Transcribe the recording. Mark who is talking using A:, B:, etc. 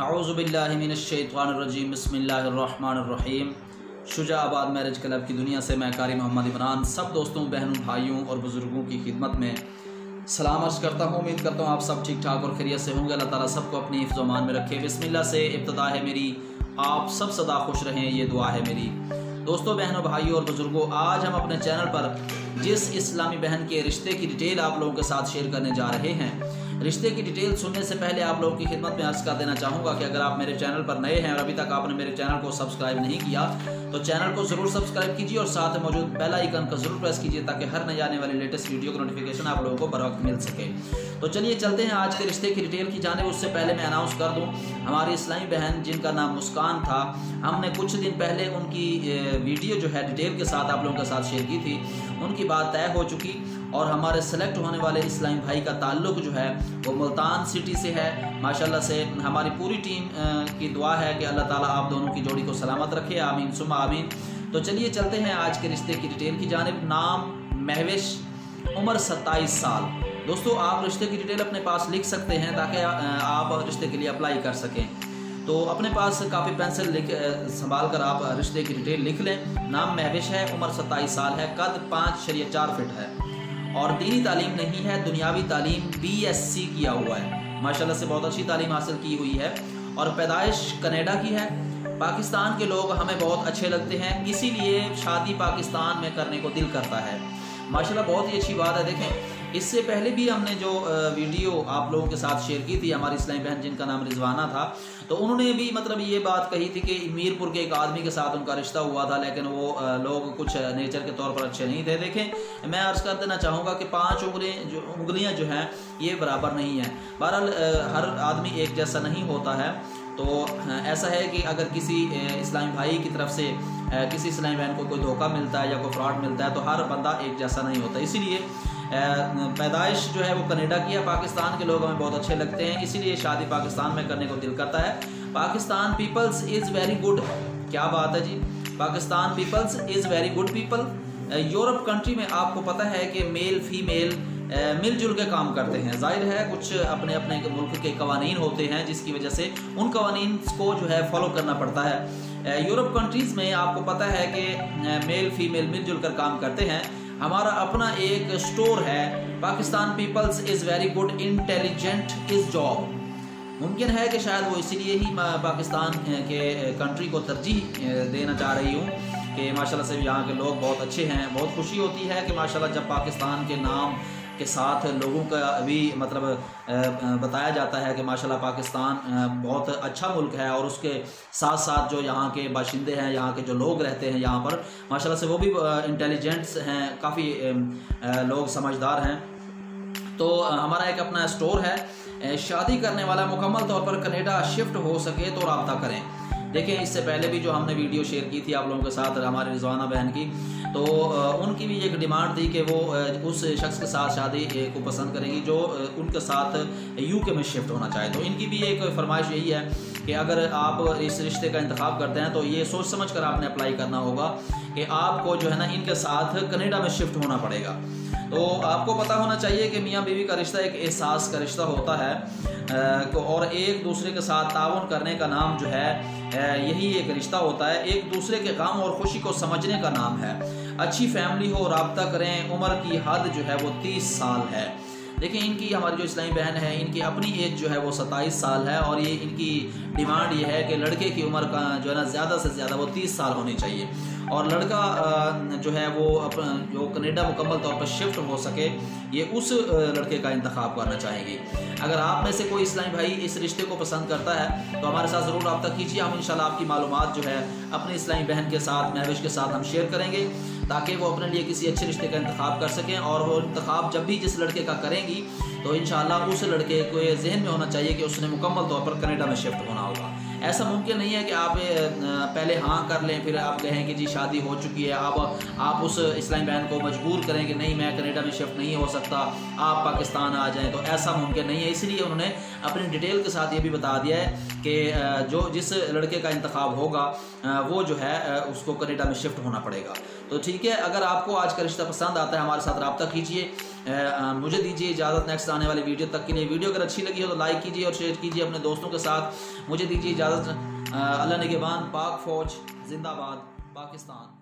A: अऊज़ुबिल्लाहिमिनश्शैतानिर्रजीम बिस्मिल्लाहिर्रहमानिर्रहीम। Shujabad marriage club की दुनिया से मैं कारी मोहम्मद इमरान सब दोस्तों, बहनों, भाइयों और बुज़ुर्गों की खिदमत में सलाम अर्ज़ करता हूँ। उम्मीद करता हूँ आप सब ठीक ठाक और खैरियत से होंगे। अल्लाह ताला सबको अपनी हिफ्ज़ व अमान में रखे। बिस्मिल्लाह से इब्तिदा है मेरी, आप सब सदा खुश रहें, ये दुआ है मेरी। दोस्तों, बहनों, भाइयों और बुज़ुर्गों, आज हम अपने चैनल पर जिस इस्लामी बहन के रिश्ते की डिटेल आप लोगों के साथ शेयर करने जा रहे हैं, रिश्ते की डिटेल सुनने से पहले आप लोगों की खिदमत में अर्ज़ कर देना चाहूँगा कि अगर आप मेरे चैनल पर नए हैं और अभी तक आपने मेरे चैनल को सब्सक्राइब नहीं किया तो चैनल को ज़रूर सब्सक्राइब कीजिए और साथ में मौजूद बेल आइकन का ज़रूर प्रेस कीजिए ताकि हर नई आने वाली लेटेस्ट वीडियो की नोटिफिकेशन आप लोगों को बर वक्त मिल सके। तो चलिए चलते हैं आज के रिश्ते की डिटेल की जाने। उससे पहले मैं अनाउंस कर दूँ, हमारी इस्लामी बहन जिनका नाम मुस्कान था, हमने कुछ दिन पहले उनकी वीडियो जो है डिटेल के साथ आप लोगों के साथ शेयर की थी। उनकी बात तय हो चुकी और हमारे सेलेक्ट होने वाले इस्लामी भाई का ताल्लुक़ जो है वो मुल्तान सिटी से है। माशाल्लाह से हमारी पूरी टीम की दुआ है कि अल्लाह ताला आप दोनों की जोड़ी को सलामत रखे, आमीन सुम्मा आमीन। तो चलिए चलते हैं आज के रिश्ते की डिटेल की जानिब। नाम महविश, उम्र 27 साल। दोस्तों, आप रिश्ते की डिटेल अपने पास लिख सकते हैं ताकि आप रिश्ते के लिए अप्लाई कर सकें। तो अपने पास कापी पेंसिल संभाल कर आप रिश्ते की डिटेल लिख लें। नाम महविश है, उम्र 27 साल है, कद 5'4" है और दीनी तालीम नहीं है, दुनियावी तालीम BSc किया हुआ है। माशाल्लाह से बहुत अच्छी तालीम हासिल की हुई है और पैदाइश कनाडा की है। पाकिस्तान के लोग हमें बहुत अच्छे लगते हैं, इसीलिए शादी पाकिस्तान में करने को दिल करता है। माशाल्लाह बहुत ही अच्छी बात है। देखें, इससे पहले भी हमने जो वीडियो आप लोगों के साथ शेयर की थी, हमारी इस्लामी बहन जिनका नाम रिजवाना था, तो उन्होंने भी मतलब ये बात कही थी कि मीरपुर के एक आदमी के साथ उनका रिश्ता हुआ था, लेकिन वो लोग कुछ नेचर के तौर पर अच्छे नहीं थे। देखें, मैं अर्ज़ कर देना चाहूँगा कि 5 उंगलियाँ जो हैं ये बराबर नहीं हैं। बहरहाल हर आदमी एक जैसा नहीं होता है। तो ऐसा है कि अगर किसी इस्लामी भाई की तरफ से किसी इस्लामी बहन को कोई धोखा मिलता है या कोई फ्रॉड मिलता है तो हर बंदा एक जैसा नहीं होता। इसीलिए पैदाइश जो है वो कनाडा की है। पाकिस्तान के लोग हमें बहुत अच्छे लगते हैं, इसीलिए शादी पाकिस्तान में करने को दिल करता है। Pakistan peoples is very good. क्या बात है जी, Pakistan peoples is very good people. Europe country में आपको पता है कि मेल फीमेल मिलजुल के काम करते हैं। जाहिर है कुछ अपने अपने मुल्क के कवानीन होते हैं जिसकी वजह से उन कवानीन को जो है फॉलो करना पड़ता है। यूरोप कंट्रीज़ में आपको पता है कि मेल फीमेल मिलजुल कर काम करते हैं। हमारा अपना एक स्टोर है, Pakistan peoples is very good intelligent is job. मुमकिन है कि शायद वो इसीलिए ही पाकिस्तान के कंट्री को तरजीह देना चाह रही हूँ कि माशाल्लाह से यहाँ के लोग बहुत अच्छे हैं। बहुत खुशी होती है कि माशाल्लाह जब पाकिस्तान के नाम के साथ लोगों का भी मतलब बताया जाता है कि माशाल्लाह पाकिस्तान बहुत अच्छा मुल्क है और उसके साथ साथ जो यहाँ के बाशिंदे हैं, यहाँ के जो लोग रहते हैं यहाँ पर, माशाल्लाह से वो भी इंटेलिजेंट्स हैं, काफ़ी लोग समझदार हैं। तो हमारा एक अपना स्टोर है। शादी करने वाला मुकम्मल तौर पर कनाडा शिफ्ट हो सके तो रब्ता करें। देखें, इससे पहले भी जो हमने वीडियो शेयर की थी आप लोगों के साथ हमारी रिजवाना बहन की, तो उनकी भी एक डिमांड थी कि वो उस शख्स के साथ शादी को पसंद करेंगी जो उनके साथ UK में शिफ्ट होना चाहे। तो इनकी भी एक फरमाइश यही है कि अगर आप इस रिश्ते का इंतखाब करते हैं तो ये सोच समझ कर आपने अप्लाई करना होगा कि आपको जो है ना इनके साथ कनाडा में शिफ्ट होना पड़ेगा। तो आपको पता होना चाहिए कि मियाँ बीवी का रिश्ता एक एहसास का रिश्ता होता है और एक दूसरे के साथ ताउन करने का नाम जो है यही एक रिश्ता होता है। एक दूसरे के गम और खुशी को समझने का नाम है। अच्छी फैमिली हो, रब्ता करें। उम्र की हद जो है वो 30 साल है। देखिए, इनकी हमारी जो इस्लामी बहन है इनकी अपनी एज जो है वो 27 साल है और ये इनकी डिमांड ये है कि लड़के की उम्र का जो है ना ज़्यादा से ज़्यादा वो 30 साल होनी चाहिए और लड़का जो है वो जो कनाडा मुकम्मल तौर पर शिफ्ट हो सके ये उस लड़के का इंतखाब करना चाहेंगे। अगर आप में से कोई इस्लामी भाई इस रिश्ते को पसंद करता है तो हमारे साथ ज़रूर रब्ता कीजिए। हम इंशाल्लाह आपकी मालूमात जो है अपनी इस्लामी बहन के साथ, महविश के साथ हम शेयर करेंगे ताकि वो अपने लिए किसी अच्छे रिश्ते का इंतखाब कर सकें। और वो इंतखाब जब भी जिस लड़के का करेंगी तो इंशाल्लाह उस लड़के को ये जहन में होना चाहिए कि उसने मुकम्मल तौर पर कनाडा में शिफ्ट होना होगा। ऐसा मुमकिन नहीं है कि आप पहले हाँ कर लें फिर आप कहें कि जी शादी हो चुकी है, अब आप उस इस्लामी बहन को मजबूर करें कि नहीं मैं कनाडा में शिफ्ट नहीं हो सकता, आप पाकिस्तान आ जाएं। तो ऐसा मुमकिन नहीं है। इसलिए उन्होंने अपनी डिटेल के साथ ये भी बता दिया है कि जो जिस लड़के का इंतखाब होगा वो जो है उसको कनाडा में शिफ्ट होना पड़ेगा। तो ठीक है, अगर आपको आज का रिश्ता पसंद आता है हमारे साथ रब्ता कीजिए। मुझे दीजिए इजाज़त नेक्स्ट आने वाली वीडियो तक के लिए। वीडियो अगर अच्छी लगी हो तो लाइक कीजिए और शेयर कीजिए अपने दोस्तों के साथ। मुझे दीजिए इजाज़त। अल्लाह निगहबान। पाक फ़ौज जिंदाबाद। पाकिस्तान।